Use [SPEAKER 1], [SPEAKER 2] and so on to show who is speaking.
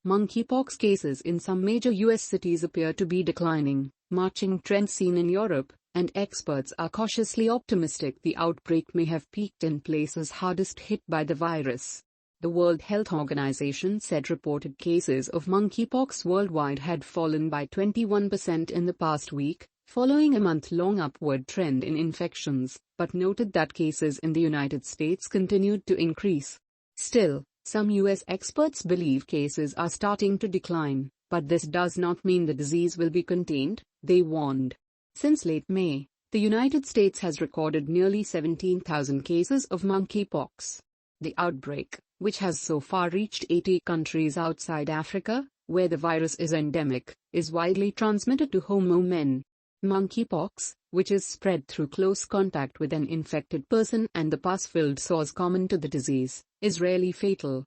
[SPEAKER 1] Monkeypox cases in some major U.S. cities appear to be declining, matching trends seen in Europe, and experts are cautiously optimistic the outbreak may have peaked in places hardest hit by the virus. The World Health Organization said reported cases of monkeypox worldwide had fallen by 21% in the past week, following a month-long upward trend in infections, but noted that cases in the United States continued to increase. Still, some U.S. experts believe cases are starting to decline, but this does not mean the disease will be contained, they warned. Since late May, the United States has recorded nearly 17,000 cases of monkeypox. The outbreak, which has so far reached 80 countries outside Africa, where the virus is endemic, is widely transmitted to Homo men. Monkeypox, which is spread through close contact with an infected person and the pus-filled sores common to the disease, is rarely fatal.